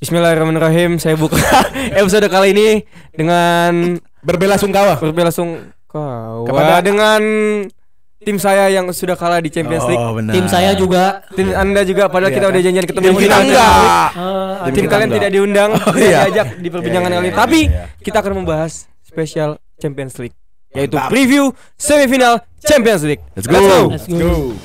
Bismillahirrahmanirrahim. Saya buka episode kali ini dengan berbela-sungkawa kepada dengan tim saya yang sudah kalah di Champions League. Benar. Tim saya juga, tim Anda juga. Padahal kita udah janjian ketemu. Tim kita enggak. Tim kalian tidak diundang, tidak diajak di perbincangan kali ini. Tapi kita akan membahas spesial Champions League, yaitu preview semifinal Champions League. Let's go.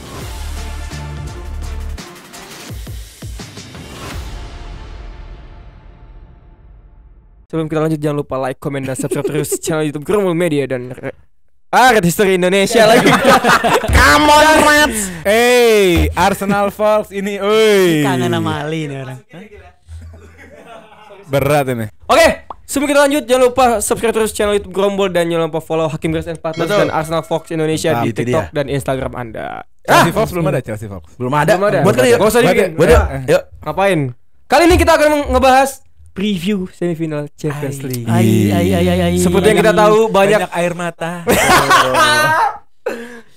Sebelum kita lanjut, jangan lupa like, comment, dan subscribe terus channel YouTube Gromol Media dan Red History Indonesia lagi. Come on, Reds. Hey, Arsenal Fox ini, Kangen sama Ali nih orang. berat ini. Oke, sebelum kita lanjut, jangan lupa subscribe terus channel YouTube Grombol dan jangan lupa follow Hakim Grace and Partners dan Arsenal Fox Indonesia di TikTok dan Instagram Anda. Chelsea Fox belum ada, Chelsea Fox. Belum ada. Belum ada. Buat kali ya. Gak usah dibikin. Buat yuk. Yuk. Ngapain? Kali ini kita akan ngebahas preview semifinal Champions League. Seperti yang kita tahu, banyak air mata.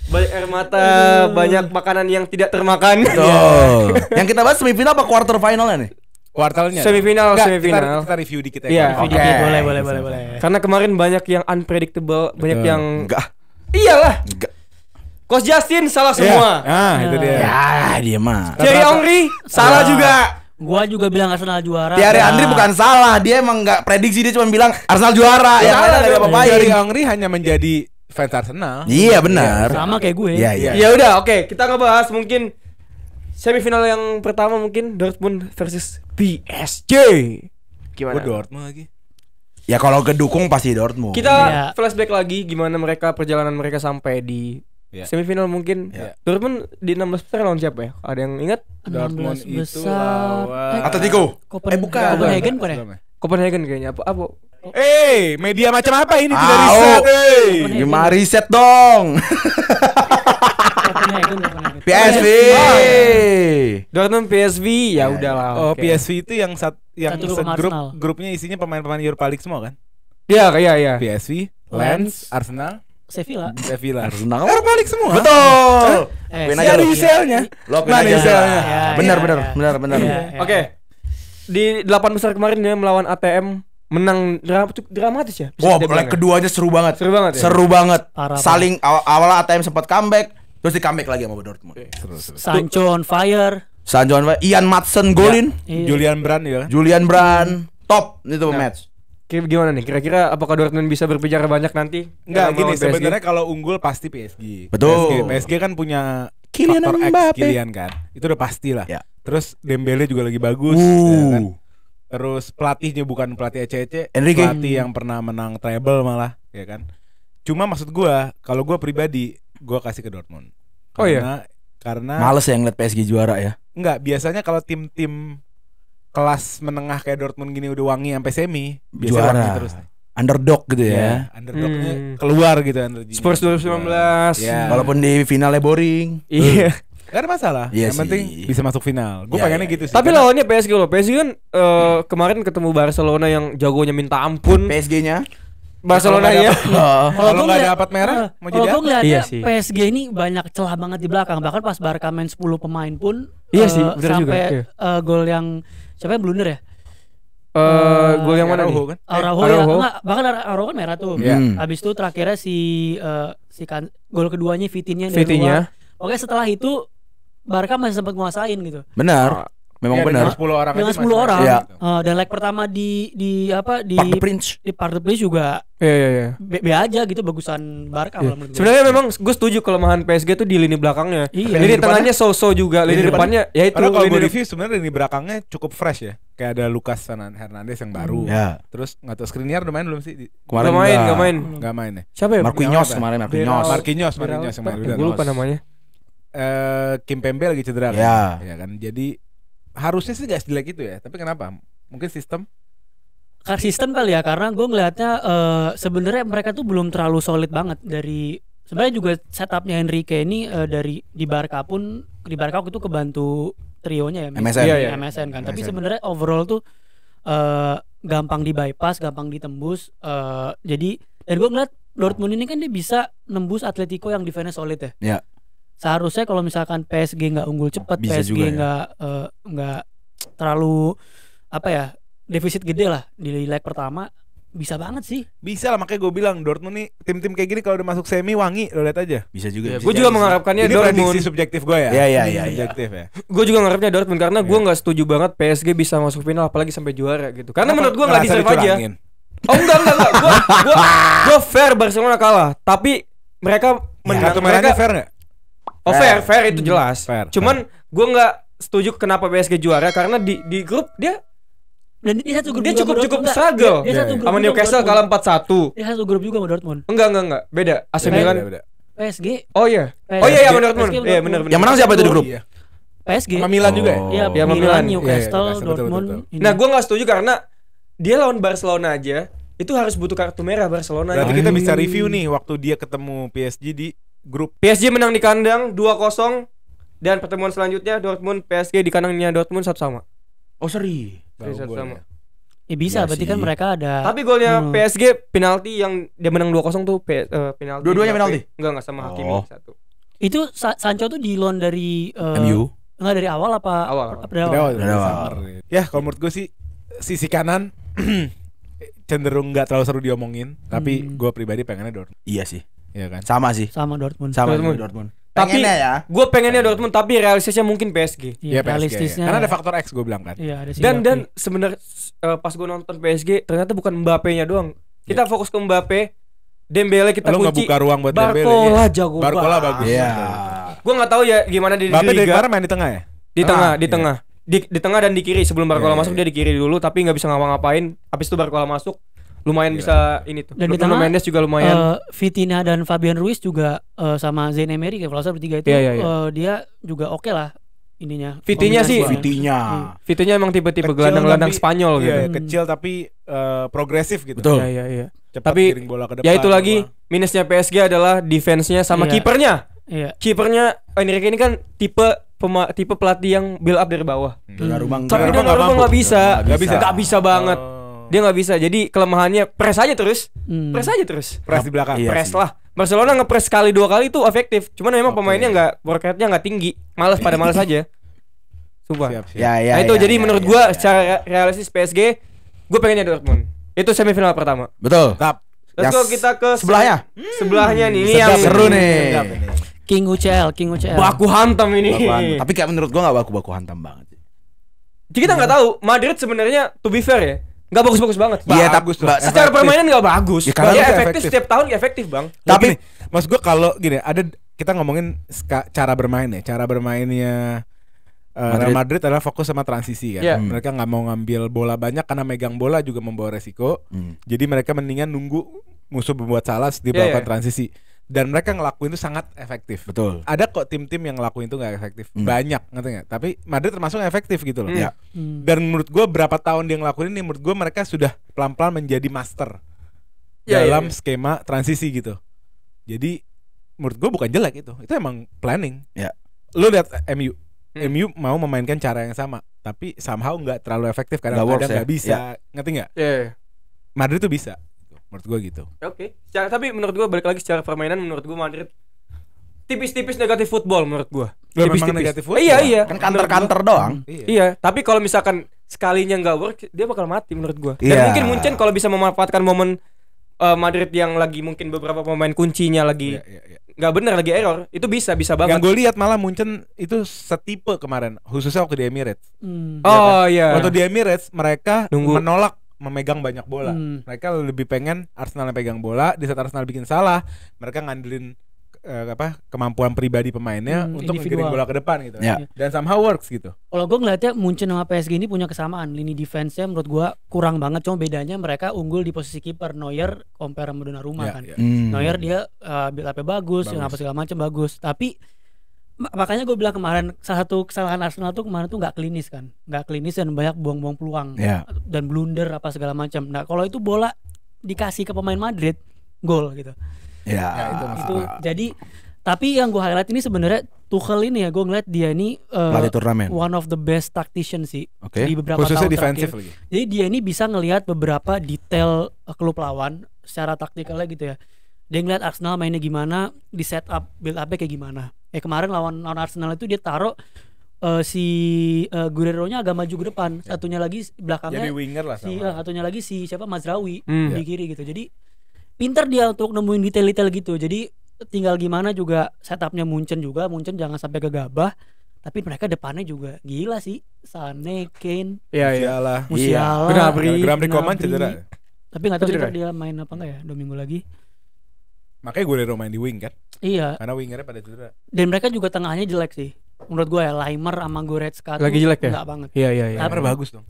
banyak air mata, banyak makanan yang tidak termakan. Tuh. Yang kita bahas semifinal apa quarter finalnya nih? Kuartalnya. Semifinal, Enggak, semifinal. Kita review dikit ya. Iya. Video boleh. Karena kemarin banyak yang unpredictable, banyak yang Enggak. iyalah. Enggak. Coach Justin salah semua. Nah, itu dia. Ya, dia mah. Thierry Henry salah juga. Gua juga bilang Arsenal juara. Thierry Henry bukan salah, dia emang enggak prediksi, dia cuma bilang Arsenal juara. Ya, Salah, enggak apa-apain. Thierry Henry hanya menjadi fans Arsenal. Iya, benar. Sama kayak gue. Iya, iya. Ya udah, oke, kita ngebahas mungkin semifinal yang pertama mungkin Dortmund versus PSG. Gimana? Dortmund lagi. Ya kalau kedukung pasti Dortmund. Kita Iya. flashback lagi gimana perjalanan mereka sampai di semifinal mungkin. Iya. Dortmund di 16 besar lawan siapa ya? Ada yang ingat? 16 Dortmund itu besar. lawan Atletico. Bukan. bukan. Copenhagen bukan ya? Copenhagen kayaknya apa? Media macam apa ini tidak Ah, riset? Gimana riset dong? Copenhagen. PSV. Dortmund PSV ya udahlah. Oh, oke. PSV itu yang Satu grup sama segrup, Arsenal. grupnya isinya pemain-pemain Europa League semua kan? Iya. PSV, Lens, Arsenal, Sevilla. Sevilla. Arsenal. Europa League semua. Betul. Si Pin aja ada lu. Miselnya. Lo pin Nah, aja. misalnya. Benar. Iya. Oke. Di 8 besar kemarin dia melawan ATM menang dramatis ya. bisa Wah, dibilang leg ya? keduanya seru banget. Seru banget ya? Seru banget. Parah. Saling awal ATM sempat comeback, terus di comeback lagi sama Dortmund. Sancho on fire. Sancho, Ian Madsen golin, Iya. Julian Brand ya kan? Julian Brand, top itu match. Gimana nih? Kira-kira apakah Dortmund bisa berbicara banyak nanti? Enggak, Dalam gini melawan PSG? sebenarnya kalau unggul pasti PSG. Betul. PSG kan punya Kylian faktor X Mbappe. Kylian kan. Itu udah pasti lah. Ya. Terus Dembele juga lagi bagus ya kan? Terus pelatihnya bukan pelatih ece-ece, Enrique. pelatih yang pernah menang treble malah, ya kan. Cuma maksud gua, kalau gua pribadi, gua kasih ke Dortmund. Oh iya? Karena Males ya ngeliat PSG juara ya. enggak, biasanya kalau tim-tim kelas menengah kayak Dortmund gini udah wangi sampai semi, biasanya Juara. wangi terus. Underdog gitu ya. Underdognya keluar gitu Spurs 2019. Ya. Walaupun di finalnya boring. Iya. Gak ada masalah. Iya Yang sih. penting bisa masuk final. Gue Ya, pengennya ya. gitu sih. Tapi Karena lawannya PSG loh. PSG kan kemarin ketemu Barcelona yang jagonya minta ampun. PSG-nya. Barcelona ya. kalau gua nggak ngeliat- dapat merah, mau Kalau jadi gue apa? ngeliatnya Iya sih. PSG ini banyak celah banget di belakang. Bahkan pas Barca main 10 pemain pun Iya sih, bener juga, sampai iya. gol yang siapa yang blunder ya? Gol yang mana Araujo nih? kan? Araujo ya. Araujo. Enggak, bahkan Araujo kan merah tuh. Iya. Habis itu terakhirnya gol keduanya Vitinha dari Vitinha. luar. Oke, setelah itu Barca masih sempat nguasain gitu. Benar. Memang Iya, benar. dengan 10 orang Dengan aja 10 masih orang. Iya. Dan leg pertama di Park the Prince. di Park the Prince juga Iya. B aja gitu, bagusan Barca Iya. kalau menurut gue. Sebenarnya memang gue setuju kelemahan PSG tuh di lini belakangnya. Iya. Lini Lini tengahnya so-so juga, lini lini depannya ya itu Karena kalau gue lini review sebenarnya ini belakangnya cukup fresh ya. Kayak ada Lucas Hernandez yang baru. Ya. Terus nggak tahu Skriniar udah main belum sih? Nggak Kemarin main. Nggak main ya. Siapa ya? Marquinhos kemarin Marquinhos. Marquinhos yang main. Gue lupa namanya. Kim Pembe lagi cedera Ya. kan? Ya kan. Jadi harusnya sih gak sejelek itu ya. Tapi kenapa? Mungkin sistem. Karena sistem kali ya, karena gue ngelihatnya sebenarnya mereka tuh belum terlalu solid banget dari sebenarnya juga setupnya Enrique ini dari di Barca waktu itu kebantu trionya ya MSN. Iya. MSN kan, tapi MSN. sebenarnya overall tuh gampang di bypass, gampang ditembus, jadi dan gue ngeliat Dortmund ini kan dia bisa nembus Atletico yang defense solid ya. Ya. Seharusnya kalau misalkan PSG nggak unggul cepat, Bisa PSG juga ya. nggak terlalu apa ya, defisit gede lah di leg pertama. Bisa banget sih. Bisa lah, makanya gue bilang Dortmund nih tim-tim kayak gini kalau udah masuk semi wangi, lo lihat aja. Bisa juga. Gue juga mengharapkannya Ini Dortmund. prediksi subjektif gue ya. Iya. Subjektif ya. Gue juga ngarepnya Dortmund karena gue nggak setuju banget PSG bisa masuk final apalagi sampai juara gitu. Karena menurut gue nggak deserve aja. Oh enggak. Gue fair Barcelona kalah, tapi mereka menang. Kartu merahnya fair nggak? Oh fair itu jelas. Fair. Cuman gue nggak setuju kenapa PSG juara karena di grup dia cukup struggle. Sama Newcastle kalah 4-1. Dia satu grup juga sama Dortmund. Enggak. Beda. AC Milan. Beda. PSG. Oh iya. Sama Dortmund. Iya benar. Yang menang siapa itu di grup? Iya. PSG. Sama Milan juga ya? Iya, sama Milan, Milan. Newcastle, Iya, betul. Dortmund. ini. Nah, gue nggak setuju karena dia lawan Barcelona aja itu harus butuh kartu merah Barcelona. Berarti kita bisa review nih waktu dia ketemu PSG di grup. PSG menang di kandang 2-0 dan pertemuan selanjutnya Dortmund PSG di kandangnya Dortmund 1-1. Oh seri. Baru gol Sama. ya. Ya bisa, Iya berarti sih. kan mereka ada. Tapi golnya PSG penalti yang dia menang 2-0 tuh penalti. Dua-duanya penalti? Enggak sama Hakimi Oh. satu. Itu Sancho tuh di loan dari MU. Enggak dari awal apa? Awal. Dari awal. Dari awal. Ya kalau menurut gue sih sisi kanan cenderung nggak terlalu seru diomongin, tapi gue pribadi pengennya Dortmund. Iya sih. Iya kan? Sama sih. Sama Dortmund. Sama Dortmund. Dortmund. Tapi Pengennya ya. gue pengennya Dortmund tapi realistisnya mungkin PSG. Iya, PSG, realistisnya. ya. Karena ada faktor X gue bilang kan. Iya, ada si Dan Mbappe. sebenarnya pas gue nonton PSG ternyata bukan Mbappe-nya doang. Kita fokus ke Mbappe, Dembele kita Lo nggak kunci. buka ruang buat Dembele. Barcola ya? jago Barcola banget. bagus. Iya. Gue nggak tahu ya gimana di Mbappe dari Liga. kemarin main di tengah ya? Di tengah, di Iya. tengah. Di tengah dan di kiri sebelum Barcola Iya, masuk iya. dia di kiri dulu tapi nggak bisa ngapa-ngapain. Habis itu Barcola masuk lumayan Gila. bisa ini tuh. Dan di Bruno tengah, Mendes juga lumayan. Vitinha dan Fabian Ruiz juga sama Zayn Emery kayak kalau bertiga itu Iya. dia juga oke lah ininya. Vitinha sih- Kombinasi. Vitinha. Vitonya emang tipe-tipe Kecil gelandang-gelandang tapi- Spanyol Iya, gitu. iya, kecil tapi progresif gitu. Betul. Iya. Cepat Tapi, giring bola ke depan. Ya itu lagi bola. minusnya PSG adalah defense-nya sama Iya. kipernya. Iya. Kipernya Enrique ini kan tipe pelatih yang build up dari bawah. Donnarumma Tapi enggak. Donnarumma nggak bisa. Nggak Nggak bisa banget. Oh. Dia nggak bisa. Jadi kelemahannya press aja terus. Hmm. Press aja terus. Press di belakang. Iya Press sih. lah. Barcelona nge-press sekali 2 kali itu efektif. Cuman memang Oke. pemainnya nggak work rate-nya nggak tinggi. Males pada males aja. Sumpah. Siap. Ya, ya. Nah itu ya, jadi ya, menurut ya, gua ya. secara realistis PSG gue pengennya Dortmund. Itu semifinal pertama. Betul. Tap. Let's go kita ke sebelahnya. Sebelahnya nih ini Sedap, yang seru nih. sedap ini. King UCL. Baku hantam ini. Tapi kayak menurut gua enggak baku-baku hantam banget. Jadi kita nggak tahu Madrid sebenarnya to be fair ya nggak bagus-bagus banget. Iya, Bagus tapi tuh. Secara permainan nggak bagus. Ya, karena Dia itu efektif efektif. setiap tahun efektif bang. Tapi Tapi- maksud gue kalau gini ada kita ngomongin cara bermain ya. Cara bermainnya Real Madrid adalah fokus sama transisi kan. Iya. Mereka nggak mau ngambil bola banyak karena megang bola juga membawa resiko. Jadi mereka mendingan nunggu musuh membuat salah di Iya, melakukan iya. transisi. Dan mereka ngelakuin itu sangat efektif. Betul. Ada kok tim-tim yang ngelakuin itu nggak efektif. Banyak, ngerti nggak? Tapi Madrid termasuk yang efektif gitu loh. Iya. Dan menurut gue berapa tahun dia ngelakuin ini, menurut gue mereka sudah pelan-pelan menjadi master Iya, dalam iya. skema transisi gitu. Jadi menurut gue bukan jelek itu emang planning. Ya. Lu lihat MU, MU mau memainkan cara yang sama, tapi somehow nggak terlalu efektif Nggak kadang-kadang works ya. nggak bisa, ngerti nggak? Iya. Madrid tuh bisa, menurut gue gitu. Oke. Tapi menurut gua balik lagi secara permainan menurut gua Madrid tipis-tipis negatif football menurut gua. Lu memang Tipis-tipis. negatif football? Iya. Kan kanter-kanter doang. Iya, tapi kalau misalkan sekalinya nggak work, dia bakal mati menurut gua. Dan Iya. mungkin Munchen kalau bisa memanfaatkan momen Madrid yang lagi mungkin beberapa pemain kuncinya lagi Iya. nggak benar lagi error, itu bisa Yang banget. gue lihat malah Munchen itu setipe kemarin, khususnya waktu di Emirates. Oh iya. Waktu di Emirates mereka Nunggu. menolak memegang banyak bola. Mereka lebih pengen Arsenal yang pegang bola. Di saat Arsenal bikin salah, mereka ngandelin kemampuan pribadi pemainnya untuk individual. ngirim bola ke depan gitu. Ya. Dan somehow works gitu. Kalau gue ngeliatnya Munchen sama PSG ini punya kesamaan. Lini defense-nya menurut gue kurang banget. Cuma bedanya mereka unggul di posisi kiper. Neuer compare sama Donnarumma Ya, kan. ya. Neuer dia build up-nya bagus, yang apa segala macam bagus. Tapi makanya gue bilang kemarin salah satu kesalahan Arsenal tuh kemarin tuh nggak klinis kan, nggak klinis dan banyak buang-buang peluang Ya. dan blunder apa segala macam. Nah kalau itu bola dikasih ke pemain Madrid, gol gitu. Ya, Itu jadi tapi yang gue highlight ini sebenarnya Tuchel ini ya, gue ngeliat dia ini pelatih turnamen. one of the best tactician sih Oke. di beberapa Khususnya tahun defensif terakhir. lagi. Jadi dia ini bisa ngelihat beberapa detail klub lawan secara taktikalnya gitu ya. Dia ngeliat Arsenal mainnya gimana, di setup build up-nya kayak gimana. Kemarin lawan Arsenal itu dia taruh si Guerrero-nya agak maju ke depan, satunya lagi belakangnya Jadi winger lah satunya lagi si siapa Mazraoui di kiri gitu. Jadi pinter dia untuk nemuin detail-detail gitu. Jadi tinggal gimana juga setupnya Munchen jangan sampai gegabah. Tapi mereka depannya juga gila sih, Sané, Kane, Musiala, Gnabry Coman cedera. Tapi nggak tahu ntar dia main apa enggak ya 2 minggu lagi. Makanya Guerrero main di wing kan? Iya. Karena wingernya pada cedera. Dan mereka juga tengahnya jelek sih. Menurut gue ya Laimer sama Goretzka lagi jelek ya? Enggak banget. Iya. Laimer bagus dong.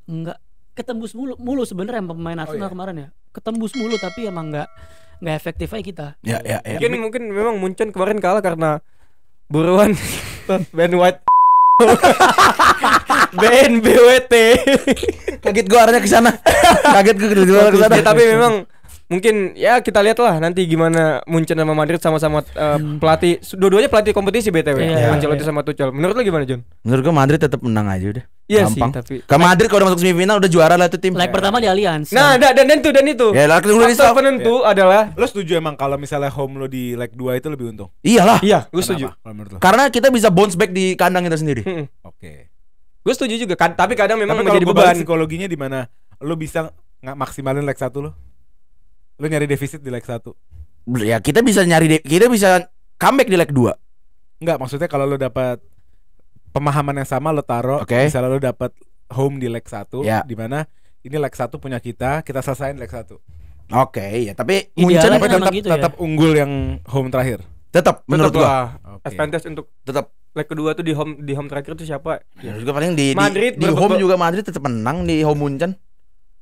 Enggak ketembus mulu sebenarnya pemain Arsenal kemarin ya. Ketembus mulu tapi emang enggak efektif aja kita. Ya. Mungkin memang Munchen kemarin kalah karena buruan Ben White BWT. Kaget gue arahnya ke sana. Tapi memang mungkin ya kita lihat lah nanti gimana Munchen sama Madrid sama-sama pelatih, dua-duanya pelatih kompetisi BTW. Ancelotti sama Tuchel. Menurut lo gimana, John? Menurut gue Madrid tetap menang aja udah. Iya gampang sih, tapi ke Madrid kalau udah masuk semifinal udah juara lah itu tim. Leg pertama di Allianz. Nah, dan itu. Ya, faktor penentu adalah lo setuju emang kalau misalnya home lo di leg 2 itu lebih untung? Iyalah. Iya, gue setuju. Karena kita bisa bounce back di kandang kita sendiri. Oke. Gue setuju juga kan, tapi kadang memang tapi menjadi beban. beban. Psikologinya di mana lo bisa nggak maksimalin leg 1 lo? Lo nyari defisit di leg 1. Ya kita bisa comeback di leg 2. Enggak, maksudnya kalau lo dapat pemahaman yang sama lo taruh, misalnya lo dapat home di leg 1 di mana ini leg 1 punya kita selesain leg 1. Oke, ya tapi Munchen tetap unggul yang home terakhir. Tetap menurut gua. Advantage untuk tetap leg kedua tuh di home terakhir tuh siapa? Ya juga paling di Madrid di home juga Madrid tetap menang di home Munchen.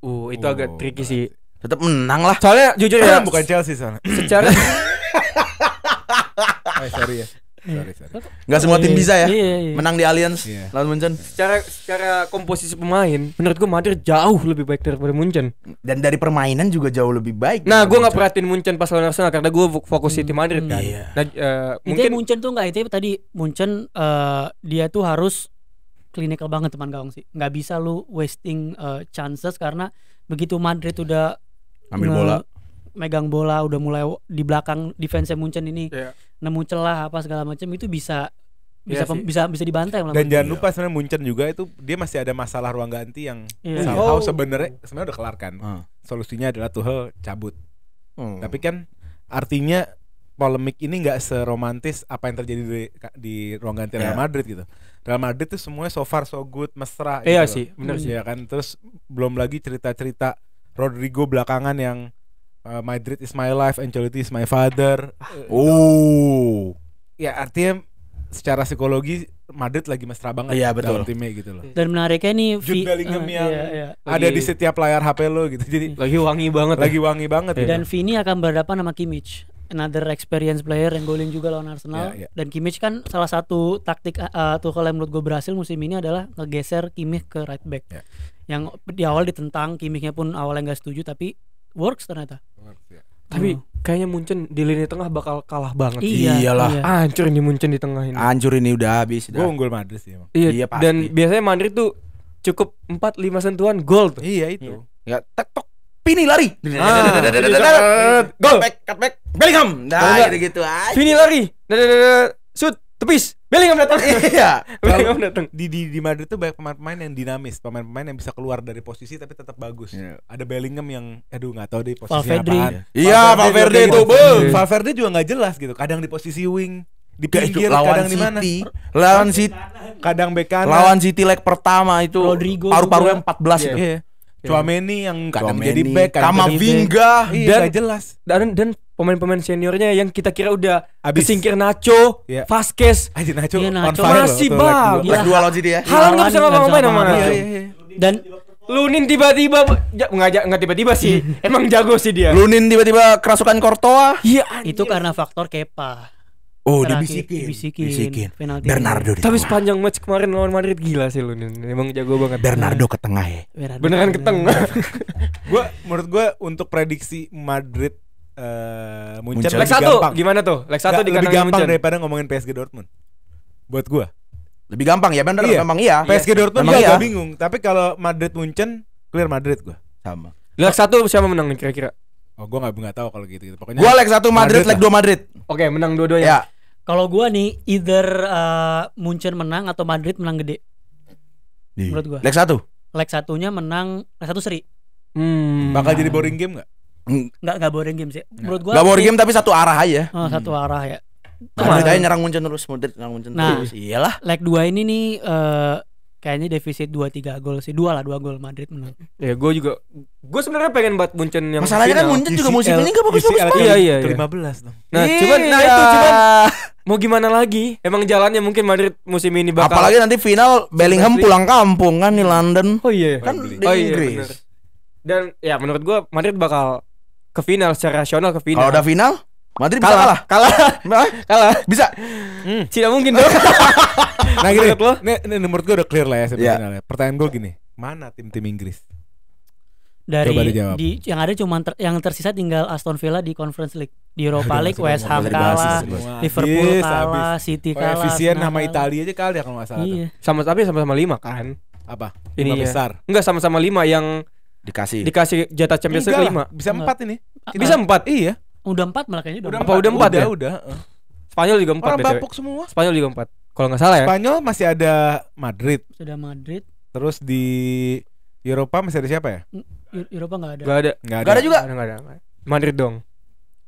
Itu agak tricky sih. Tetap menang lah. Soalnya jujur ya bukan Chelsea soalnya. Secara sorry ya. Sorry. Gak semua tim bisa ya Iya. menang di Allianz lawan Munchen. Secara komposisi pemain, menurut gue Madrid jauh lebih baik daripada Munchen. Dan dari permainan juga jauh lebih baik. Nah, gue nggak perhatiin Munchen pas lawan Arsenal karena gue fokus di Madrid kan. Nah, mungkin Munchen tuh nggak itu tadi Munchen dia tuh harus klinikal banget teman gawang sih. Nggak bisa lu wasting chances karena begitu Madrid udah ambil bola, megang bola, udah mulai di belakang defense Munchen ini nemu celah apa segala macam itu bisa dibantai. Dan jangan lupa sebenarnya Munchen juga itu dia masih ada masalah ruang ganti yang sebenarnya udah kelar kan. Solusinya adalah Tuchel cabut. Tapi kan artinya polemik ini nggak seromantis apa yang terjadi di ruang ganti Real Madrid gitu. Real Madrid tuh semuanya so far so good, mesra. Iya gitu sih, benar sih. Ya kan, terus belum lagi cerita-cerita Rodrigo belakangan yang Madrid is my life, Ancelotti is my father. Ya artinya secara psikologi Madrid lagi mesra banget dalam timnya gitu loh. Dan menariknya nih Jude Bellingham yang ada di setiap layar HP lo gitu. Jadi lagi wangi banget. Dan Vini akan berhadapan sama Kimmich, another experience player yang golin juga lawan Arsenal. Dan Kimmich kan salah satu taktik Tuchel yang menurut gue berhasil musim ini adalah ngegeser Kimmich ke right back. Yang di awal ditentang, Kimmichnya pun awalnya nggak setuju tapi works ternyata. Tapi kayaknya Munchen di lini tengah bakal kalah banget. Iyalah. Hancur ini Munchen di tengah ini. Hancur ini udah habis. Gue unggul Madrid sih emang. Iya pasti. Dan biasanya Madrid tuh cukup 4-5 sentuhan gol tuh. Iya itu. Ya tek-tok. Vini lari. Gol. Cutback. Bellingham. Nah gitu aja. Vini lari. Shoot. Tepis. Bellingham datang. Iya. Bellingham datang. Di Madrid tuh banyak pemain-pemain yang dinamis, pemain-pemain yang bisa keluar dari posisi tapi tetap bagus. Ada Bellingham yang nggak tahu deh posisinya apaan. Iya, Valverde itu. Valverde juga nggak jelas gitu. Kadang di posisi wing, di pinggir, kadang di mana. Lawan City. Kadang bek kanan. Lawan City leg pertama itu Rodrigo paru-paru yang 14 itu. Iya. Tchouaméni yang kadang jadi bek, Kamavinga dan jelas. Dan pemain-pemain seniornya yang kita kira udah kesingkir Nacho, Vasquez, Nacho masih bang. Leg 2 lawan City ya. Haaland nggak bisa ngapa-ngapain sama Nacho. Dan Lunin tiba-tiba nggak tiba-tiba sih, emang jago sih dia. Lunin tiba-tiba kerasukan Courtois. Iya, itu karena faktor Kepa. Dibisikin. Bernardo. Tapi sepanjang match kemarin lawan Madrid gila sih Lunin. Emang jago banget. Bernardo ke tengah ya. Beneran ke tengah. Menurut gue untuk prediksi Madrid Munchen leg 1 gimana tuh? Leg 1 di kandang gampang daripada ngomongin PSG Dortmund. Buat gue lebih gampang ya, bener. Memang iya. PSG Dortmund agak bingung. Tapi kalau Madrid Munchen clear Madrid gue. Sama. Leg 1 siapa menang nih kira-kira? Gue nggak tahu kalau gitu. Pokoknya gue leg 1 Madrid, leg 2 Madrid. Oke, menang dua-duanya. Ya. Kalau gua nih either Munchen menang atau Madrid menang gede. Menurut gua. Leg 1. Leg satunya menang, leg 1 seri. Bakal jadi boring game enggak? Enggak boring game sih. Menurut gua Enggak boring game tapi satu arah aja. Satu arah ya. Madrid aja nyerang Munchen terus, Madrid nyerang Munchen terus. Iyalah. Leg 2 ini nih kayaknya defisit 2-3 gol sih. 2 gol Madrid menang. Ya gue sebenarnya pengen buat Munchen yang masalahnya kan Munchen juga musim ini enggak bagus-bagus. Iya. Ke-15 dong. Nah, cuman mau gimana lagi? Emang jalannya mungkin Madrid musim ini bakal. Apalagi nanti final Bellingham pulang kampung kan di London. Oh iya. Kan di Inggris. Inggris. Dan ya menurut gue Madrid bakal ke final secara rasional ke final. Kalau udah final Madrid bisa kalah. Bisa. Tidak mungkin dong. Nah gini, ini menurut gue udah clear lah ya sebenarnya. Pertanyaan gue gini, mana tim-tim Inggris? Dari yang ada cuma yang tersisa tinggal Aston Villa di Conference League. Di Europa League West Ham kalah, Liverpool kalah, City kalah. Koefisien sama Italia aja kalah kalau nggak salah. Iya. Sama-sama 5 kan. Apa? Ini besar. Enggak sama-sama 5 yang dikasih jatah Champions League 5. Bisa 4 ini. Bisa 4. Iya. Udah 4 malah kayaknya udah 4 ya? Udah. Spanyol juga 4. Orang bapuk semua. Spanyol juga 4. Kalau nggak salah ya. Spanyol masih ada Madrid. Sudah Madrid. Terus di Eropa masih ada siapa ya? Eropa nggak ada. Nggak ada juga. Nggak ada. Madrid dong.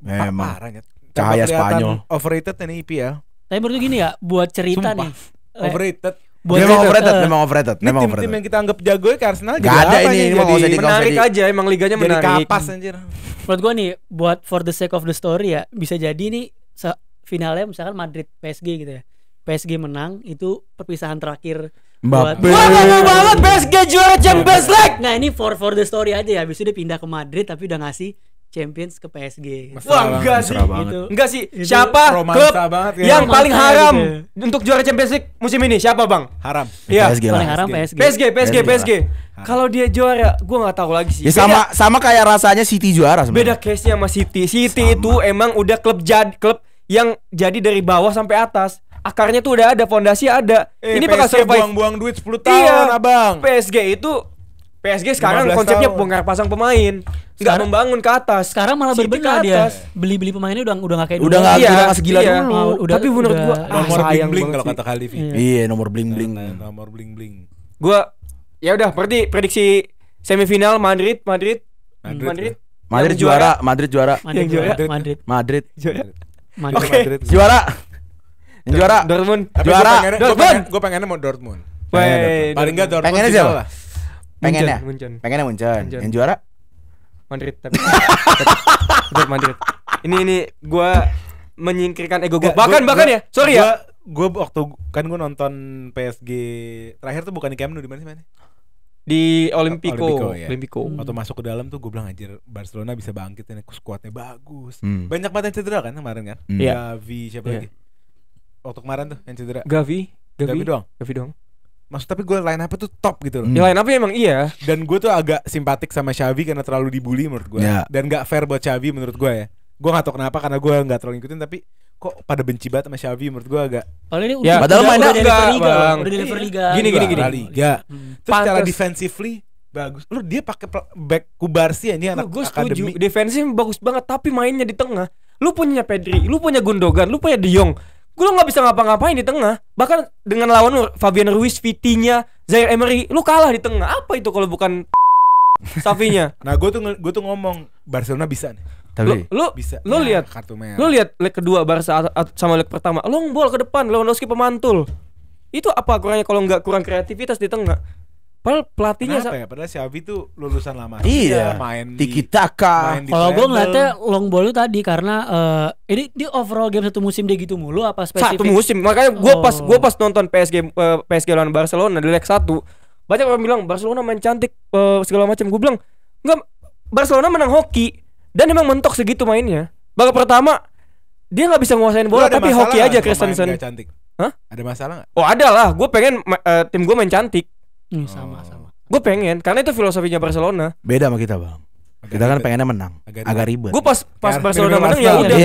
Memang. Parahnya. Cahaya Spanyol. Overrated ini IPL. Tapi menurut gini ya, buat cerita Sumpah. nih. Overrated. Memang overrated. Tim yang kita anggap jago ya ke Arsenal gak ada ini jadi menarik aja, emang liganya jadi menarik. kapas anjir. Menurut gua nih, buat for the sake of the story ya, bisa jadi nih finalnya misalkan Madrid PSG gitu ya. PSG menang itu perpisahan terakhir buat Wah, mau banget PSG juara Champions League. Nah, ini for the story aja ya. Habis itu dia pindah ke Madrid tapi udah ngasih Champions ke PSG. Wah, enggak sih. Gitu. Enggak sih. Siapa klub yang paling haram untuk juara Champions League musim ini? Siapa, Bang? Haram. Iya. Paling haram PSG. PSG. Kalau dia juara, gua enggak tahu lagi sih. Ya sama kayak rasanya City juara sebenarnya. Beda case-nya sama City. City itu emang udah klub yang jadi dari bawah sampai atas. Akarnya tuh udah ada, fondasi ada. Ini bakal survive. Buang-buang duit 10 tahun, Abang. PSG sekarang konsepnya bongkar pasang pemain, nggak membangun ke atas. Sekarang malah berbenah dia. Beli pemainnya udah nggak kayak dulu. Udah nggak segila dulu. Tapi menurut gua nomor bling kalau kata Khalifi. Iya, nomor bling. Nomor bling. Gua ya udah prediksi semifinal Madrid juara. Dortmund. Gue pengennya mau Dortmund. Paling enggak Dortmund. Pengennya siapa? Pengennya Munchen. Yang juara Madrid tapi tetap Madrid. Ini gue menyingkirkan ego gue. Bahkan ya. Sorry ya. Gue waktu kan gue nonton PSG terakhir tuh bukan di Camp Nou, di mana sih mainnya? Di Olimpico. Waktu masuk ke dalam tuh gue bilang anjir Barcelona bisa bangkit ini, skuadnya bagus. Banyak banget yang cedera kan kemarin kan? Gavi siapa lagi? Waktu kemarin tuh yang cedera. Gavi doang. Maksud tapi gue line up tuh top gitu loh. Ya line up emang iya. Dan gue tuh agak simpatik sama Xavi karena terlalu dibully menurut gue. Dan gak fair buat Xavi menurut gue ya. Gue gak tau kenapa karena gue gak terlalu ngikutin, tapi kok pada benci banget sama Xavi menurut gue agak. Padahal ini padahal mainnya udah di level liga. Gini. Liga. Terus secara defensively bagus. Lu dia pakai back Kubarsi ini anak akademi. Defensif bagus banget tapi mainnya di tengah. Lu punya Pedri, lu punya Gundogan, lu punya De Jong. Gue nggak bisa ngapa-ngapain di tengah. Bahkan dengan lawan lu Fabian Ruiz, Vitinha, Zaire Emery, lu kalah di tengah. Apa itu kalau bukan Xavinya? Nah, gue tuh ngomong Barcelona bisa nih. Tapi lu bisa. Lu lihat kartu merah. Lu lihat leg kedua Barca sama leg pertama. Long ball ke depan, Lewandowski pemantul. Itu apa kurangnya kalau nggak kurang kreativitas di tengah? Padahal pelatihnya ya? Padahal Xavi tuh lulusan lama. Iya. Main tiki taka. Kalau gue ngeliatnya long ball itu tadi karena ini di overall game satu musim dia gitu mulu apa spesifik? Satu musim. Makanya gue pas nonton PSG lawan Barcelona di leg 1, banyak orang bilang Barcelona main cantik segala macam. Gue bilang enggak, Barcelona menang hoki dan emang mentok segitu mainnya. Babak pertama dia nggak bisa nguasain bola tapi hoki aja Christensen. Hah? Ada masalah nggak? Oh ada lah. Gue pengen tim gue main cantik. Sama. Gue pengen karena itu filosofinya Barcelona. Beda sama kita, Bang. Kita kan pengennya menang, agak ribet. Gue pas Barcelona menang ya udah.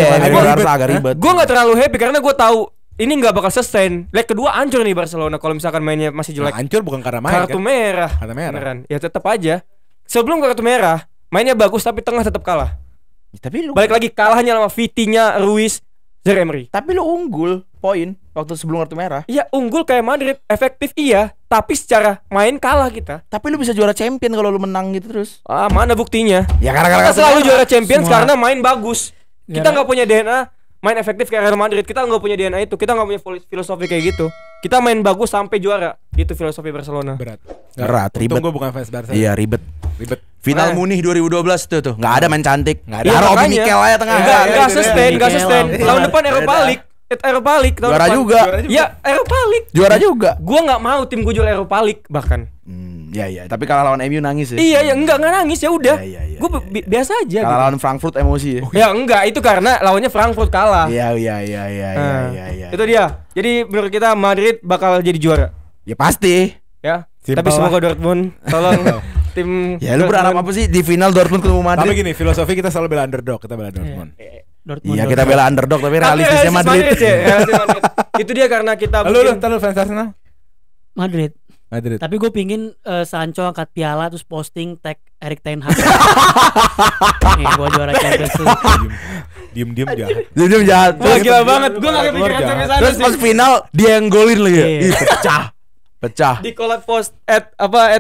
Agak ribet. Gue nggak terlalu happy karena gue tahu ini nggak bakal sustain. Leg kedua hancur nih Barcelona kalau misalkan mainnya masih jelek. Hancur bukan karena main kartu merah. Kartu merah. Beneran. Ya tetap aja. Sebelum kartu merah mainnya bagus tapi tengah tetap kalah. Tapi lu balik lagi kalahnya sama Vitinha, Ruiz, Zaire Emery. Tapi lu unggul poin waktu sebelum kartu merah. Iya, unggul kayak Madrid, efektif iya, tapi secara main kalah kita. Tapi lu bisa juara champion kalau lu menang gitu terus. Mana buktinya? Ya gara-gara Kita selalu juara Champions Semua. karena main bagus. Kita nggak punya DNA main efektif kayak Real Madrid. Kita nggak punya DNA itu. Kita nggak punya filosofi kayak gitu. Kita main bagus sampai juara. Itu filosofi Barcelona. Berat, ribet. Untung gue bukan fans Barca. Iya, ribet. Final Munich 2012 tuh nggak ada main cantik. Nggak ada. Iya, Taruh makanya. Mikel aja tengah. Nggak sustain, nggak Mikel sustain. Lampard. Tahun depan Europa League. Europa League tahun Juara depan. juga. Ya, Europa League. Juara juga. Gua nggak mau tim gue juara Europa League bahkan. Ya, tapi kalah lawan MU nangis ya. Iya, ya enggak nangis ya udah. Iya. Gue biasa aja. Kalah Gitu. lawan Frankfurt emosi ya. Ya enggak, itu karena lawannya Frankfurt kalah. Iya. Itu dia. Jadi menurut kita Madrid bakal jadi juara. Ya pasti. Ya. Simple Tapi semoga lah. Dortmund tolong tim. Ya lu berharap apa sih di final Dortmund ketemu Tapi Madrid? gini, filosofi kita selalu bela underdog, kita bela Dortmund. Dortmund. Iya, kita bela underdog tapi realistisnya Madrid. ya, realistis Madrid. Itu dia karena kita Lu fans Arsenal? Madrid. Madrid. Tapi gue pingin Sancho angkat piala terus posting tag Erik ten Hag. Nih gue juara Champions League. Diem jahat. Dia jahat. Wah, gila banget. Gue gak kepikiran Keluarga. sampai sana Terus sih. pas final dia yang golin lagi ya. Iya. Ih, pecah. Di collab post at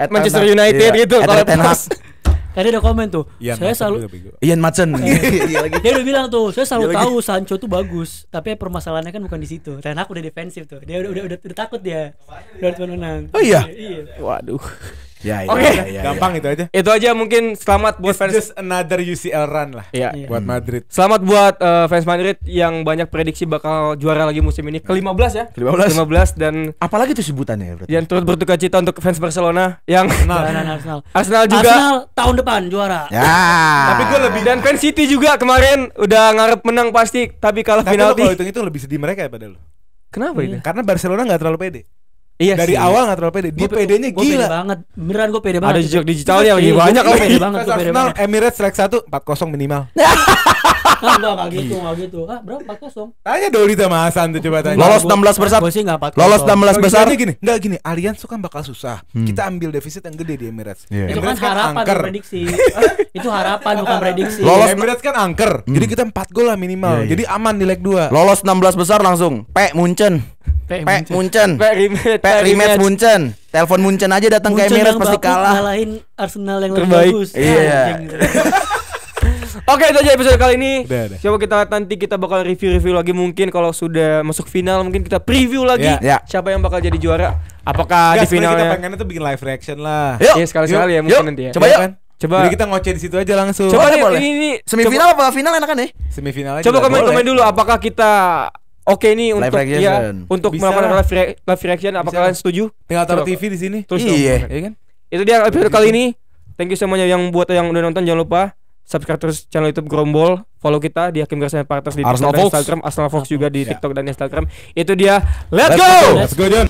Manchester Ten Hag. United Iya, gitu. at Collab Ten Hag. post. Tadi ada komen tuh. Iya, Saya Madrid selalu juga bego. Ian Madsen. Iya lagi. dia udah bilang tuh, saya selalu Dia lagi. tahu Sancho tuh bagus, tapi permasalahannya kan bukan di situ. Ten Hag udah defensif tuh. Dia udah takut dia. Dortmund menang. Oh iya. Iya. Waduh. Ya. Oke. Gampang itu aja. Itu aja mungkin selamat buat It's fans. just another UCL run lah. Iya. Buat Madrid. Selamat buat fans Madrid yang banyak prediksi bakal juara lagi musim ini. Ke-15 ya. Ke-15. 15 dan Apalagi tuh sebutannya berarti. yang turut berduka cita untuk fans Barcelona yang Arsenal. Arsenal juga. Arsenal tahun depan juara. Ya. Tapi gue lebih dan fans City juga kemarin udah ngarep menang pasti tapi kalah Tapi lo penalti. kalau hitung itu lebih sedih mereka ya pada lo. Kenapa ini? Karena Barcelona nggak terlalu pede. Iya Dari sih. awal nggak terlalu pede. Dia pedenya Gua pede gila. banget. Beneran gue pede banget. Ada jejak digitalnya lagi Iya, banyak gua lagi. pede banget, Fans gua pede Arsenal banget. Emirates leg 1 4-0 minimal. Enggak gitu. Ah, berapa 4-0? Tanya Doli sama Hasan tuh coba tanya. Lolos 16 besar. Gue sih enggak 4-0. Lolos 16 besar. Enggak gini, Allianz tuh kan bakal susah. Kita ambil defisit yang gede di Emirates. Iya. Itu kan Emirates harapan angker. bukan prediksi. Itu harapan bukan prediksi. Lolos- Emirates kan angker. Jadi kita 4 gol lah minimal. Iya, iya. Jadi aman di leg 2. Lolos 16 besar langsung. Munchen. Munchen. Rematch Munchen. Telepon Munchen aja datang ke Emirates pasti kalah. Ngalahin Arsenal yang lebih Terbaik. bagus. Iya. Anjing. Oke, itu aja episode kali ini. Udah. Coba kita bakal review lagi mungkin kalau sudah masuk final mungkin kita preview lagi Ya. siapa yang bakal jadi juara. Apakah Nggak, di sebenarnya kita finalnya? pengennya tuh bikin live reaction lah. Yuk. Iya, sekali-sekali ya mungkin nanti ya. Coba Iya yuk. kan? Coba. Jadi kita ngoceh di situ aja langsung. Coba nih, boleh. ini Semifinal apa final enakan ya? Semifinal aja. Coba lah, komen boleh. dulu apakah kita oke nih Live untuk reaction. untuk Bisa melakukan lah. live reaction apakah Bisa. kalian setuju? Tinggal taruh Coba. TV di sini. Terus Iya. dong, ya kan? Itu dia episode kali ini. Thank you semuanya yang buat yang udah nonton, jangan lupa subscribe terus channel YouTube Grombol, follow kita di Hakim Garsnya Partners di Arsenal TikTok dan Folks. Instagram, Arsenal Fox juga di Ya. TikTok dan Instagram. Itu dia. Let's Let's go. go. Let's go John.